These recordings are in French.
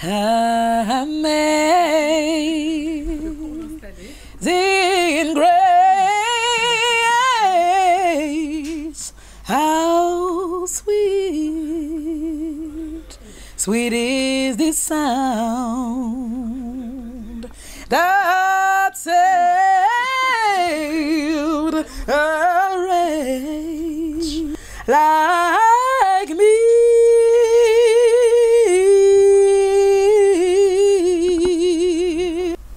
amazing grace, how sweet, sweet is this sound that saved a wretch like me.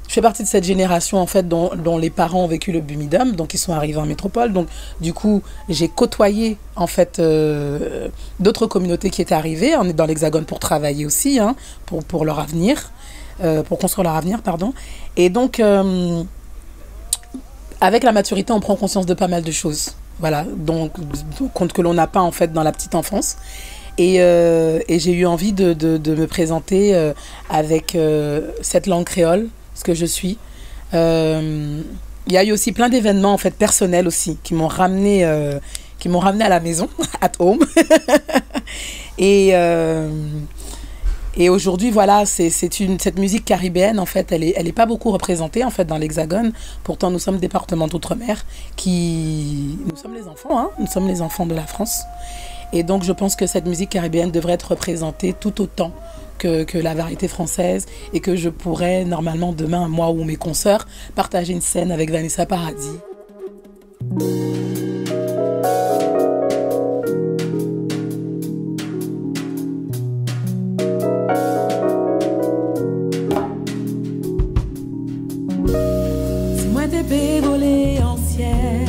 Je fais partie de cette génération en fait dont les parents ont vécu le Bumidum, donc ils sont arrivés en métropole. Donc du coup, j'ai côtoyé en fait d'autres communautés qui étaient arrivées. On est dans l'Hexagone pour travailler aussi, hein, pour leur avenir, pour construire leur avenir, pardon. Et donc, avec la maturité, on prend conscience de pas mal de choses. Voilà, donc compte que l'on n'a pas en fait dans la petite enfance. Et j'ai eu envie de me présenter avec cette langue créole, ce que je suis. Il y a eu aussi plein d'événements en fait personnels aussi qui m'ont ramené à la maison, at home. Et aujourd'hui, voilà, cette musique caribéenne, en fait, elle est pas beaucoup représentée en fait dans l'Hexagone. Pourtant, nous sommes département d'outre-mer nous sommes les enfants, hein, nous sommes les enfants de la France. Et donc, je pense que cette musique caribéenne devrait être représentée tout autant que la variété française, et que je pourrais normalement demain, moi ou mes consoeurs, partager une scène avec Vanessa Paradis. Si moi t'es volé en ciel,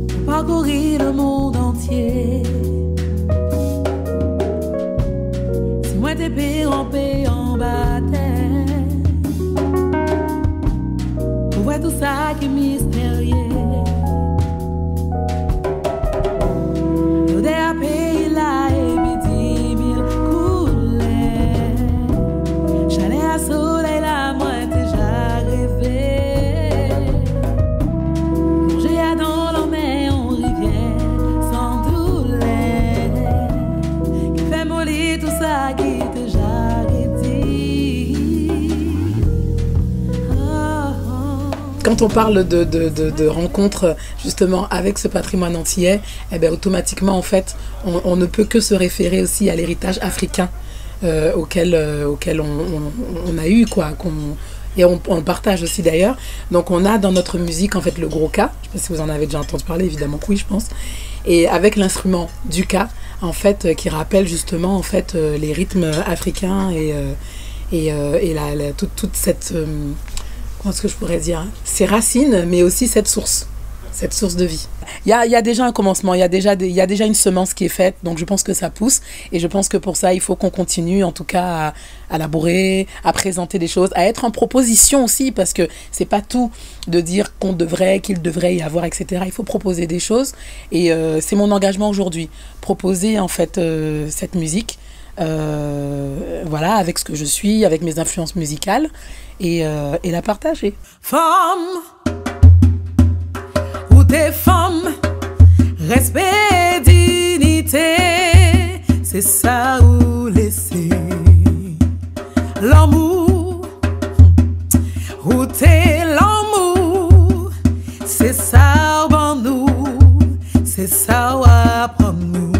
pour parcourir le monde entier. Moi t'es rampé en baptême, pour voir tout ça qui est mystérieux. Nous des pays là et midi mille coulées. J'allais à soleil là, moi déjà rêvé. J'ai dans l'eau mais on rivière sans douleur. Qui fait mollir tout ça qui quand on parle de rencontres justement avec ce patrimoine antillais, eh bien, automatiquement en fait on ne peut que se référer aussi à l'héritage africain auquel on a eu quoi, et on partage aussi d'ailleurs. Donc on a dans notre musique en fait le gros ka, je ne sais pas si vous en avez déjà entendu parler, évidemment que oui je pense, et avec l'instrument du ka en fait qui rappelle justement en fait les rythmes africains et toute cette comment est-ce que je pourrais dire, ces racines, mais aussi cette source de vie. Il y a déjà un commencement, il y a déjà une semence qui est faite, donc je pense que ça pousse, et je pense que pour ça, il faut qu'on continue en tout cas à labourer, à présenter des choses, à être en proposition aussi, parce que c'est pas tout de dire qu'il devrait y avoir, etc. Il faut proposer des choses, et c'est mon engagement aujourd'hui, proposer en fait cette musique, voilà, avec ce que je suis, avec mes influences musicales, et la partager. Femme, ou t'es femme, respect, dignité, c'est ça ou laisser l'amour, ou t'es l'amour, c'est ça ou nous, c'est ça ou apprendre nous.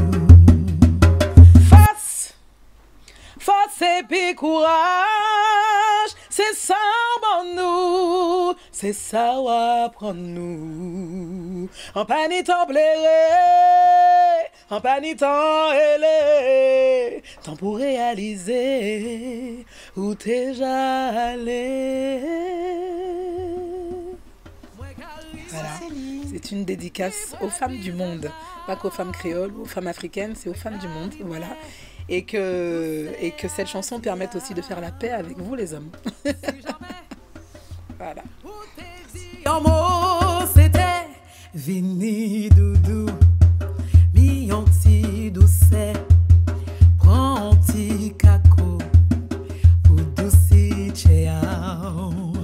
Force et puis courage, c'est ça en nous, c'est ça ou apprendre nous. En panitant plairer, en panitant ailer, temps pour réaliser où t'es allé. Voilà, c'est une dédicace aux femmes du monde, pas qu'aux femmes créoles, aux femmes africaines, c'est aux femmes du monde, voilà. Et que cette chanson permette aussi de faire la paix avec vous les hommes. Voilà. C'était Vini Doudou, mi anti doucet.